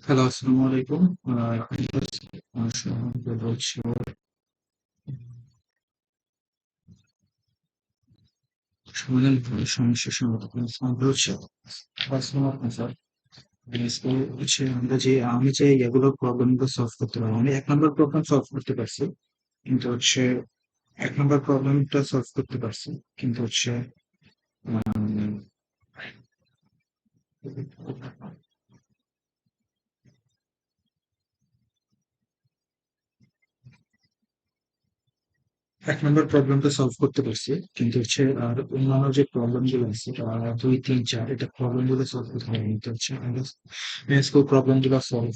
Hello, আসসালামু আলাইকুম। এখন হচ্ছে সম্বন্ধে বলছি সমাধান সমস্যার সমাধান হচ্ছে স্যার। হচ্ছে আমি যে এগুলো প্রবলেম গুলো সলভ করতে পারবো, আমি 1 নম্বর প্রবলেম সলভ করতে পারছি, কিন্তু হচ্ছে 1 নম্বর প্রবলেমটা সলভ করতে পারছি, কিন্তু হচ্ছে আম, 1 নম্বর প্রবলেমটা সলভ করতে পারছি, কিন্তু হচ্ছে আর অন্যান্য যে প্রবলেম গুলো আছে 2, 3, 4 এটা প্রবলেম গুলো সলভ করতে পারি, কিন্তু হচ্ছে আমরা স্কুল প্রবলেম গুলো সলভ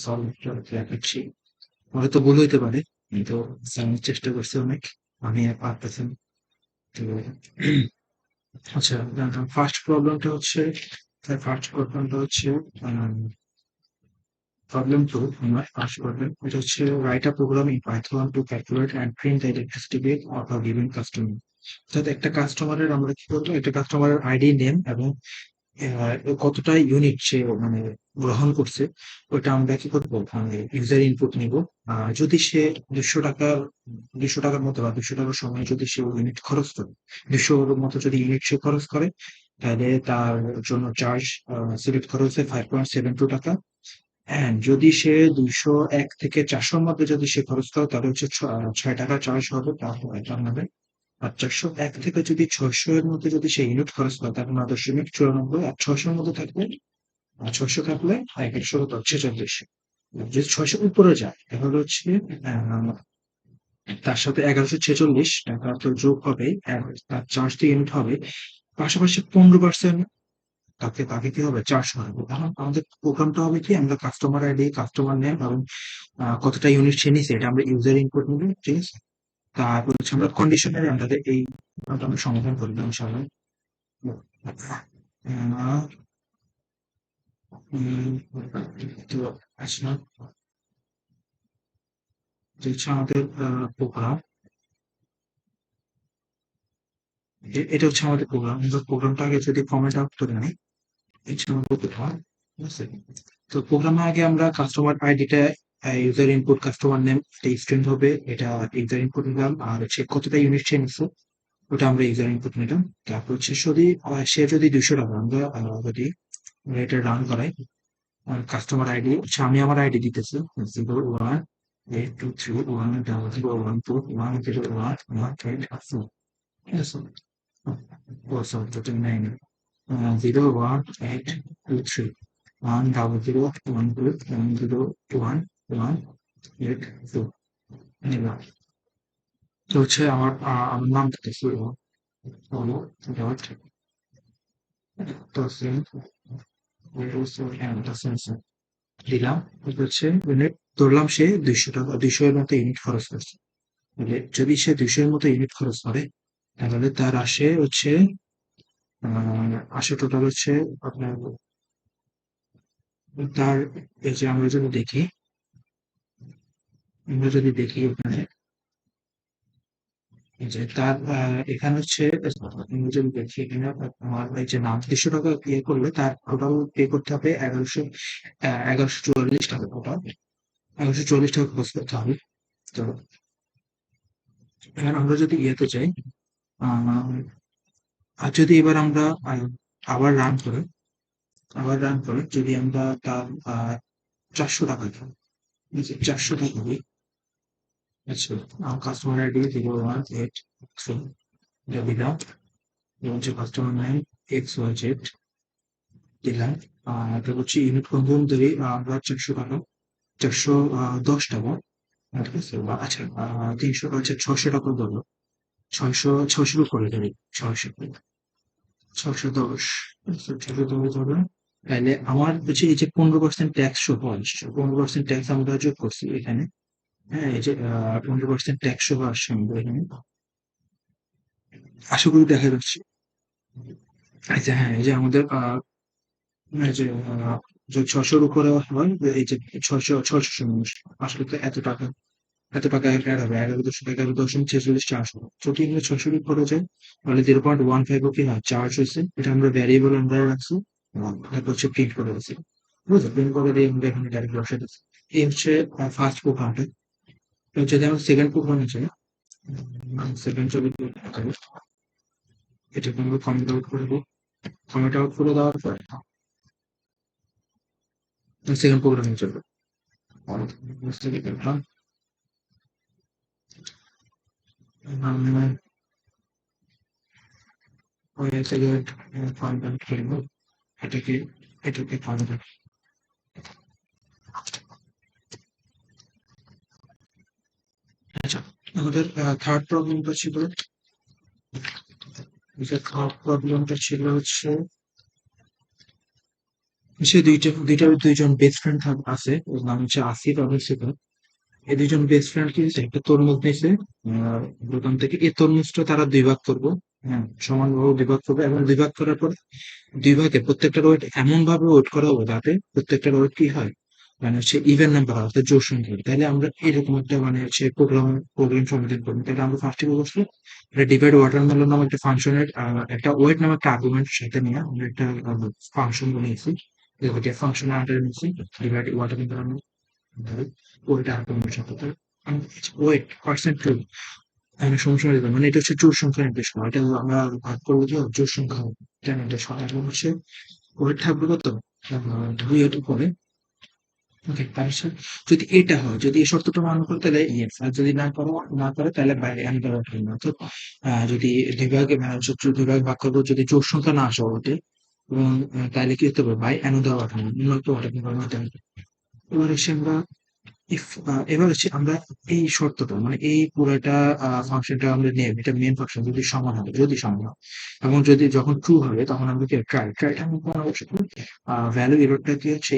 সলভ দেখাচ্ছি। হয়তো ভুল হইতে পারে, কিন্তু আমি চেষ্টা করছি অনেক। আমি পারতেছি না। তো আচ্ছা, ফার্স্ট প্রবলেমটা হচ্ছে প্রবলেম টু। আমার ফার্স্ট প্রবলেম এটা হচ্ছে write a program in python to calculate and print the electricity bill of a given customer. অর্থাৎ একটা কাস্টমারের আমরা কি করবো, একটা কাস্টমারের আইডি নেম এবং কতটা ইউনিট সে মানে গ্রহণ করছে, ওইটা আমরা কি করবো, মানে ইউজার ইনপুট নিব। যদি সে 200 টাকার 200 টাকার মতো বা 200 টাকার সময় যদি সে ইউনিট খরচ করে, 200-র মতো যদি ইউনিট সে খরচ করে, তাহলে তার জন্য চার্জ সিলেক্ট করা হচ্ছে 5.72 টাকা। হ্যাঁ, যদি সে 201 থেকে 400-র মধ্যে যদি সে খরচ করে, তাহলে হচ্ছে 6 টাকা চার্জ হবে, তারপর এটা নেবে। আর 401 থেকে যদি 600-এর মধ্যে যদি সে ইউনিট খরচ করে, তাহলে 9.94, আর 600-এর মধ্যে থাকলে, আর 600 থাকলে 146। যদি 600 উপরে যায়, তাহলে হচ্ছে আহ, তার সাথে 1146 টাকা তো যোগ হবে, তার চার্জটি ইউনিট হবে। পাশাপাশি 15% তাকে তাকে কি হবে, 400 হবে। এখন আমাদের প্রোগ্রামটা হবে কি, আমরা কাস্টমার আইডি, কাস্টমার নেম এবং কতটা ইউনিট সে নিছে এটা আমরা ইউজার ইনপুট নিব, ঠিক আছে। তারপর হচ্ছে আমরা কন্ডিশনারে আমাদের এই আমরা সমাধান করবো ইনশাআল্লাহ। আহ, তো আসলে যে হচ্ছে আমাদের প্রোগ্রাম, এটা হচ্ছে আমাদের প্রোগ্রাম। আমরা প্রোগ্রামটা আগে যদি ফর্মেট আউট করে নিই, এই হচ্ছে আমাদের প্রোগ্রাম, ঠিক আছে। তো প্রোগ্রামে আগে আমরা কাস্টমার আইডিটা, ইউজার ইনপুট, কাস্টমার নেম এটা স্ট্রিং হবে, এটা ইউজার ইনপুট নিলাম। আর হচ্ছে কতটা ইউনিট সে নিচ্ছে, ওটা আমরা ইউজার ইনপুট নিলাম। তারপর হচ্ছে যদি সে যদি 200 টাকা, আমরা যদি এটা রান করাই, কাস্টমার আইডি হচ্ছে আমি আমার আইডি দিতেছি 018231001241011, ঠিক আছে। ও সরি, টোটাল 9, 0182310121012 নিলাম। তো হচ্ছে আমার নাম দিতেছি হলো ডট তসলিম দিলাম। এটা হচ্ছে ইউনিট ধরলাম, সে 200 টাকা, 200-এর মতো ইউনিট খরচ করছে। তাহলে যদি সে 200-এর মতো ইউনিট খরচ করে, তাহলে তার আসে হচ্ছে আসে টোটাল হচ্ছে আপনার, তার এই যে আমরা যদি দেখি এখানে, এই যে তার এখানে হচ্ছে আমরা যদি দেখি এখানে, আমার এই যে নাম 200 টাকা পে করলে তার টোটাল পে করতে হবে 1144 টাকা টোটাল। 1144 টাকা খরচ করতে হবে। তো এবার আমরা যদি ইয়েতে যাই, আহ, আর যদি এবার আমরা আবার রান করে যদি আমরা তার 400 টাকা দিই, এই যে 400 টাকা দিই, আচ্ছা, কাস্টমার আইডি 01883 এটা দিলাম, এবং হচ্ছে কাস্টমার নেম XYZ দিলাম। এটা হচ্ছে ইউনিট কম্পাউন্ড ধরি, আমরা 400 টাকা, 410 টাকা, ঠিক আছে। আচ্ছা, 300 হচ্ছে 600 টাকা ধরো, 600 করে ধরি, 610, 610 ধরো। তাহলে আমার হচ্ছে এই যে 15% ট্যাক্স শো আসছে, 15% ট্যাক্স আমরা যোগ করছি এখানে। হ্যাঁ, এই যে 15% ট্যাক্স শো আসছে আমাদের এখানে, আশা করি দেখা যাচ্ছে। আচ্ছা, হ্যাঁ, এই যে আমাদের এই যে যে 600-র উপরে হয়, এই যে 600 আসলে তো এত টাকা অ্যাড হবে, 11.46 আসবে। যদি এগুলো 600-র উপরে যায়, তাহলে 0.15 কি না চার্জ হয়েছে, এটা আমরা ভ্যারিয়েবল আন্ডারে রাখছি এবং তারপর হচ্ছে প্রিন্ট করে দিচ্ছি। বুঝছো? প্রিন্ট করে দিয়ে আমরা এখানে ডাইরেক্ট বসাই দিচ্ছি। এই হচ্ছে ফার্স্ট প্রোগ্রামটা। যদি আমরা সেকেন্ড প্রোগ্রামে যাই, সেকেন্ড ছবি এটাকে আমরা কমেন্ট আউট করবো। কমেন্ট আউট করে দেওয়ার পর সেকেন্ড প্রোগ্রামে চলবে। ওই সেকেন্ড কমেন্ট করবো। এটাকে এটাকে কমেন্ট। আচ্ছা, আমাদের থার্ড প্রবলেমটা ছিল, থার্ড প্রবলেমটা ছিল হচ্ছে সে দুইজন বেস্ট ফ্রেন্ড আছে, ওর নাম হচ্ছে আসিফ এবং সিফাত। এই দুইজন বেস্ট ফ্রেন্ড কি হয়েছে, একটা তরমুজ নিয়েছে দোকান থেকে। এই তরমুজটা তারা দুই ভাগ করবো। হ্যাঁ, সমানভাবে দুই ভাগ করবে এবং দুই ভাগ করার পর দুই ভাগে প্রত্যেকটার ওয়েট এমন ভাবে ওয়েট করা হবে যাতে প্রত্যেকটার ওয়েট কি হয়, মানে হচ্ছে ইভেন নাম্বার হয়, অর্থাৎ জোড় সংখ্যা হয়। তাহলে আমরা এরকম একটা মানে হচ্ছে প্রোগ্রাম সমাধান করবো। তাহলে আমরা ফার্স্টে কি করছি, এটা ডিভাইড ওয়াটারমেলন নামে একটা ফাংশনের একটা ওয়েট নামে একটা আর্গুমেন্ট সাথে নিয়ে আমরা একটা ফাংশন বানিয়েছি। ফাংশনের আন্ডারে নিচ্ছি ডিভাইড ওয়াটারমেলন ওয়েট আর্গুমেন্ট সাথে ওয়েট পার্সেন্ট টু। এখানে সমস্যা হয়ে যাবে, মানে এটা হচ্ছে জোড় সংখ্যা নির্দেশ করা। এটা আমরা ভাগ করবো যে জোড় সংখ্যা হবে, এটা নির্দেশ করা। এবং হচ্ছে ওয়েট থাকবে কত, 2 এর উপরে। ওকে, তার যদি এটা হয়, যদি এই শর্তটা মান্য করে তাহলে ইয়েস, আর যদি না করে তাহলে বাইরে অ্যান্সার হবে না। তো যদি বিভাগে দুই ভাগে ভাগ করবো, যদি জোড় সংখ্যা না আসে ওতে, এবং তাহলে কি হতে হবে, বাই অ্যানোদার পাঠানো, উন্নত পাঠানো। এবার হচ্ছে আমরা ইফ এবার হচ্ছে আমরা এই শর্তটা মানে এই পুরোটা ফাংশনটা আমরা নেব, এটা মেন ফাংশন যদি সমান হবে, যদি সমান হয় এবং যদি যখন ট্রু হবে তখন আমরা কি ট্রাইটা আমি কোনো অবশ্যই ভ্যালু এররটাকে হচ্ছে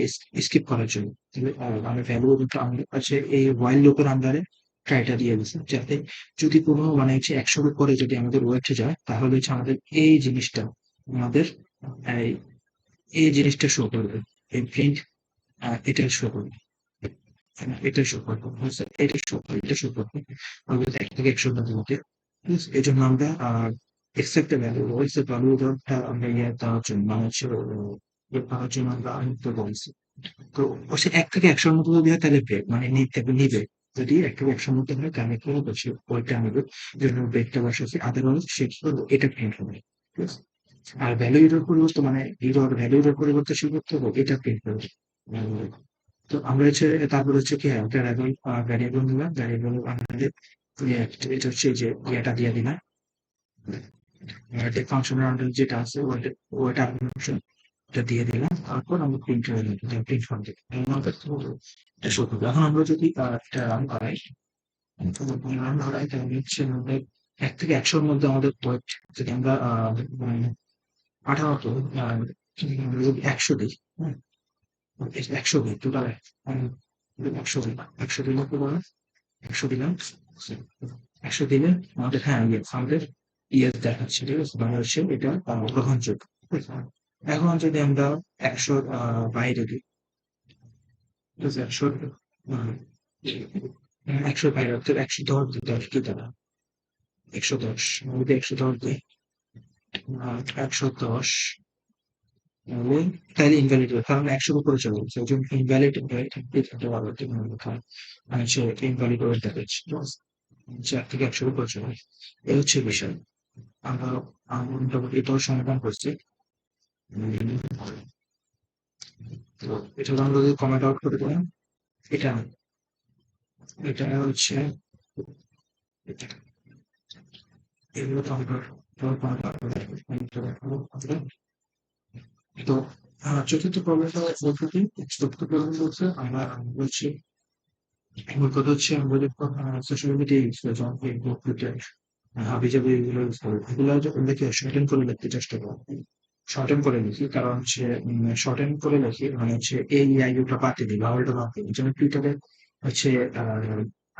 স্কিপ করার জন্য। তাহলে আমরা ভ্যালু এররটা আমাদের কাছে এই ওয়াইল লুপের আন্ডারে ট্রাইটা দিয়ে দিচ্ছি, যাতে যদি কোনো মানে হচ্ছে 100 এর পরে যদি আমাদের ওয়েটে যায় তাহলে হচ্ছে আমাদের এই জিনিসটা আমাদের এই এই জিনিসটা শো করবে, এই প্রিন্ট এটা শো করবে। এটা শো করবো, বুঝছো? এটা শো করবো আমাদের 1 থেকে 100 এর মধ্যে। ঠিক আছে? এজন্য আমরা accept a value, accept value টা আমরা দেওয়ার জন্য মানে হচ্ছে পাওয়ার জন্য আমরা আনতে বলছি। তো সে 1 থেকে 100 এর মধ্যে যদি হয় তাহলে ব্রেক মানে নিবে। যদি 1 থেকে 100 এর মধ্যে হয় তাহলে কি হবে, সে ওইটা নিবে। জন্য ব্রেকটা বসাচ্ছি, আদারওয়াইজ সে কি করবে, এটা প্রিন্ট হবে। ঠিক আছে? আর ভ্যালু এরর পরিবর্তন মানে ভ্যালু এরর পরিবর্তন শুরু করতে হবে, এটা প্রিন্ট করবে। তো আমরা হচ্ছে তারপর হচ্ছে কি একটা ভ্যারিয়েবল নিলাম, ভ্যারিয়েবল আমাদের এটা হচ্ছে যে ইয়েটা দিয়ে দিলাম, ফাংশনের আন্ডার যেটা আছে ওইটা ওইটা ফাংশন এটা দিয়ে দিলাম। তারপর আমরা প্রিন্ট প্রিন্ট ফাংশন এটা শো করবে। এখন আমরা যদি একটা রান করাই, রান করাই তাহলে হচ্ছে আমাদের 1 থেকে 100 এর মধ্যে আমাদের ওয়েট যদি আমরা মানে 18 যদি 100 দিই, হ্যাঁ, 100 দিই টোটাল, 100 দিলাম, 100 দিলে কি বলে, 100 দিলাম, 100 দিলে আমাদের হ্যাঁ ইয়েস আমাদের ইয়েস দেখাচ্ছে। ঠিক আছে, মানে হচ্ছে এটা গ্রহণযোগ্য। ঠিক আছে? এখন যদি আমরা 100 বাইরে দিই, ঠিক আছে, 100 100 বাইরে অর্থাৎ 110 দিতে হবে কি দাঁড়া, 110 যদি 110 দিই, 110 তাহলে ইনভ্যালিড হবে, কারণ 100 উপরে চলে গেছে, ওই জন্য ইনভ্যালিড হয়ে থাকতে পারবে। ঠিক আছে, মানে সে ইনভ্যালিড হয়ে দেখাচ্ছে। ঠিক আছে, 4 থেকে 100 উপরে চলে গেছে। এই হচ্ছে বিষয়। আমরা মোটামুটি এটাও সমাধান করছি। তো এটা আমরা যদি কমেন্ট আউট করে দিলাম, এটা এটা হচ্ছে এগুলো তো আমরা comment out করে দিলাম। তো চতুর্থ প্রবলেমটা বলতে কি, চতুর্থ প্রবলেম বলছে আমরা বলছি মূল কথা হচ্ছে আমরা যখন সোশ্যাল মিডিয়া ইউজ করি, যেমন ফেসবুক, টুইটার, হাবিজাবি এগুলো ইউজ করি, এগুলো আমরা কি শর্টেন করে লিখতে চেষ্টা করি, শর্টেন করে লিখি। কারণ হচ্ছে শর্টেন করে লিখি মানে হচ্ছে এই আইটা বাদ দিই, ভাওয়ালটা বাদ দিই। যেমন টুইটারে হচ্ছে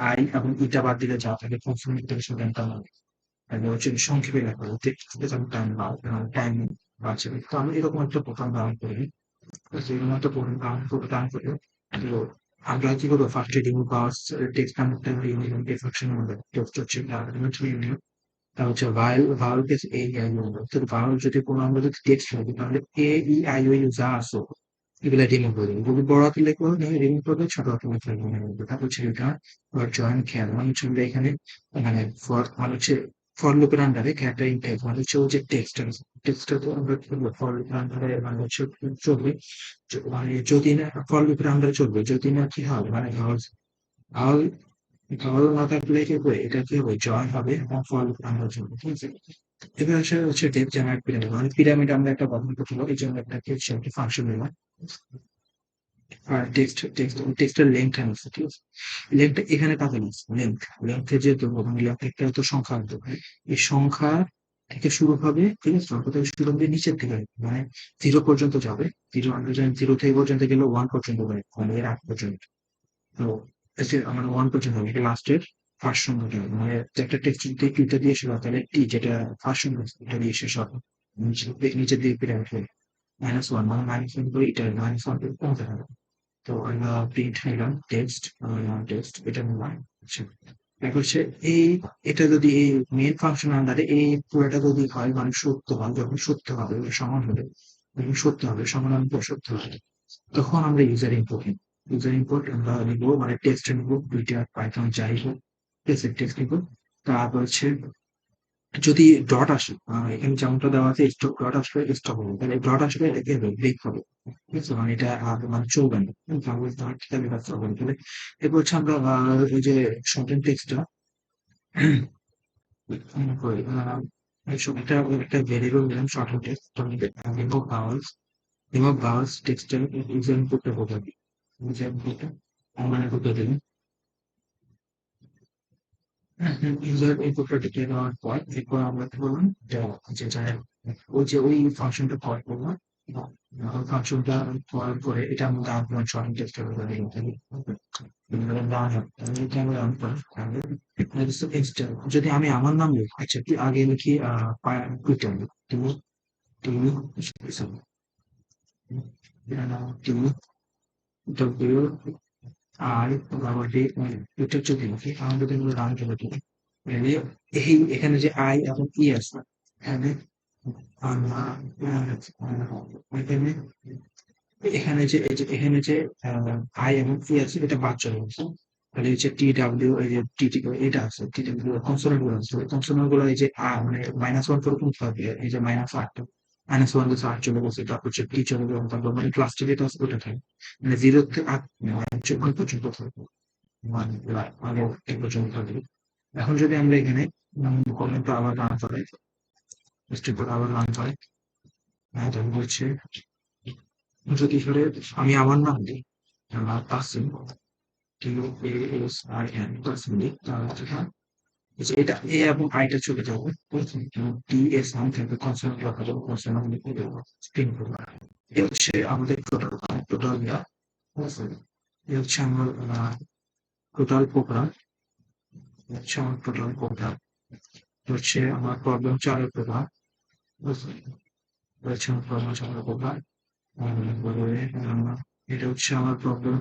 আই এবং ইটা বাদ দিলে যা থাকে কনফার্মের শর্টেনটা মানে হচ্ছে সংক্ষেপে লেখা হয়, যেমন টাইম বাঁচে। তো আমি এরকম একটা প্রোগ্রাম ব্যবহার করি, যেরকম একটা প্রোগ্রাম ব্যবহার করে। তো আমরা কি করবো, ফার্স্টে remove power text connector union ডিফাকশন মধ্যে টেক্সট হচ্ছে ইউনিয়ন, তা হচ্ছে vowel case A E I O. তো ভাওয়াল যদি কোনো আমরা যদি টেক্সট হবে তাহলে এ ই আই ও ইউ যা আছে এগুলা রিমুভ করে দেবো। যদি বড় হাতের লেখা হয় তাহলে রিমুভ করবে, ছোট হাতের লেখা রিমুভ করবে। তারপর হচ্ছে রিটার্ন or join খেয়াল মানে হচ্ছে আমরা এখানে মানে ফর মানে হচ্ছে ফর লুপের আন্ডারে ক্যারেক্টার ইন টাইপ মানে হচ্ছে ওই যে টেক্সটটা তো আমরা কি করবো ফর লুপের আন্ডারে মানে হচ্ছে চলবে। মানে যদি না ফর লুপের আন্ডারে চলবে, যদি না কি হয় মানে ভাওয়াল ভাওয়াল না থাকলে কি হবে, এটা কি হবে জয়েন হবে এবং ফর লুপের আন্ডারে চলবে, ঠিক আছে। এবার আসে হচ্ছে ডেপ জেনারেট পিরামিড মানে পিরামিড আমরা একটা গঠন করতে পারি, এই জন্য একটা ফাংশন নিলাম। আর টেক্সটের লেন্থ আনছে, ঠিক আছে। লেন্থ এখানে কাজে লাগছে, লেন্থে যে ধরবো মানে লেন্থ একটা তো সংখ্যা আনতে, এই সংখ্যা থেকে শুরু হবে, ঠিক আছে, সংখ্যা থেকে শুরু হবে নিচের দিকে মানে 0 পর্যন্ত যাবে। 0 থেকে পর্যন্ত গেলে 1 পর্যন্ত হবে মানে এর আগ পর্যন্ত। তো এই যে আমার 1 পর্যন্ত হবে, এটা লাস্টের ফার্স্ট সংখ্যাটা হবে। মানে একটা টেক্সট যদি টিটা দিয়ে শুরু হয় তাহলে টি যেটা ফার্স্ট সংখ্যা এটা দিয়ে শেষ হবে। নিচের দিকে পিরামিড হবে -1 মানে -1 করে এটা -1 করে কমতে হবে। তো আমরা প্রিন্ট নিলাম টেক্সট এটা নিলাম। আচ্ছা, এখন হচ্ছে এই এটা যদি এই মেইন ফাংশন আন্ডারে এই পুরোটা যদি হয় মানে সত্য হয়, যখন সত্য হবে সমান হবে, যখন সত্য হবে সমানান্তর সত্য হবে, তখন আমরা ইউজার ইনপুট আমরা নিবো মানে টেক্সট নিবো দুইটা পাইথন যাই হোক, ঠিক আছে, টেক্সট নিবো। তারপর হচ্ছে যদি ডট আসে এখানে যেমনটা দেওয়া আছে স্টপ ডট আসবে স্টপ হবে, তাহলে ডট আসবে এটা কি হবে ব্রেক হবে, ঠিক আছে, মানে এটা আর মানে চলবে না। তাহলে ডট হিসাবে কাজ করবে না। তাহলে এরপর হচ্ছে আমরা ওই যে শর্টেন টেক্সটটা করি এটা একটা ভেরিয়েবল দিলাম শর্টেন টেক্সট রিমুভ বাউলস টেক্সটের ইউজার ইনপুটটা কোথায় দিই, ইউজার ইনপুটটা আমরা কোথায় দিলাম ইউজার ইনপুটটা টিকে দেওয়ার পর এরপর আমরা কি করলাম যেটা ওই যে ওই ফাংশনটা কল করলাম। ওই ফাংশনটা করার পরে এটা আমরা আপনার শর্টিং টেক্সট যদি আমি আমার নাম লিখি, আচ্ছা কি আগে লিখি টুইটার তুমি তুমি তুমি ডব্লিউ আর মোটামুটি টুইটার যদি লিখি আমাদের কিন্তু রান করে দিই। মানে এই এখানে যে আই এবং ই আছে এখানে আমরা এখানে এখানে যে এই যে এখানে যে আই এবং ই আছে এটা বাদ চলে গেছে। তাহলে হচ্ছে টি ডাব্লিউ এই যে টি টি এটা আছে টি ডাব্লিউ কনসোনেন্ট গুলো আছে, কনসোনেন্ট গুলো এই যে মানে -1 করে কোন থাকবে এই যে -8 -1 দিয়ে 8 চলে গেছে, তারপর হচ্ছে টি চলে গেল, তারপর মানে প্লাসটি যেটা আছে ওটা থাকে মানে 0 থেকে 8 মানে পর্যন্ত থাকবে মানে মানে এক পর্যন্ত থাকবে। এখন যদি আমরা এখানে কমেন্ট আবার রান করাই, স্টেপ আবার রান করাই, তাহলে হচ্ছে যদি করে আমি আমার নাম দিই তাসিম TASIN তাসিম দিই, তাহলে এটা এ এবং আইটা চলে যাবে, টি এস নাম থাকবে কনসোনেন্ট লেখা যাবে, কনসোনেন্ট লিখে দেবো স্ক্রিন করবো। এ হচ্ছে আমাদের টোটাল এ হচ্ছে আমার টোটাল প্রোগ্রাম, হচ্ছে আমার টোটাল প্রোগ্রাম, হচ্ছে আমার প্রবলেম চারের প্রোগ্রাম, হচ্ছে আমার প্রবলেম চারের প্রোগ্রাম। এটা হচ্ছে আমার প্রবলেম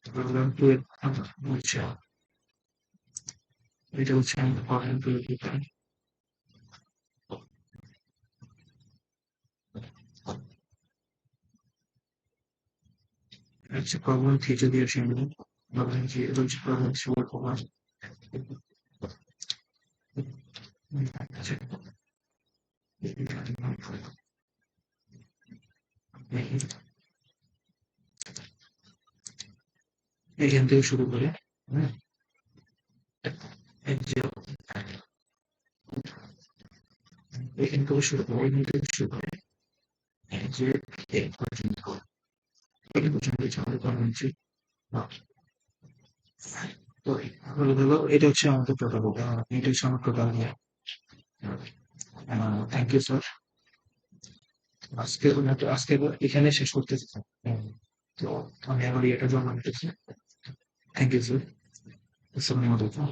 প্রবলেম টু হচ্ছে এটা হচ্ছে আমার প্রবলেম টু হচ্ছে প্রবলেম থ্রি যদি আসে আমি প্রবলেম থ্রি এটা হচ্ছে প্রবলেম থ্রি প্রবলেম এখান থেকে শুরু করে হ্যাঁ, এই যে এখান থেকে শুরু করে এখান থেকে শুরু করে এই যে এই পর্যন্ত এই পর্যন্ত হচ্ছে আমাদের প্রবলেম থ্রি। তো হলো এটা হচ্ছে আমাদের টোটাল, এটা হচ্ছে আমার টোটাল। থ্যাংক ইউ স্যার, আজকে এখানে শেষ করতেছি স্যার। তো আমি আবার এটা জমা দিতেছি। থ্যাংক ইউ স্যার, আসসালামু আলাইকুম।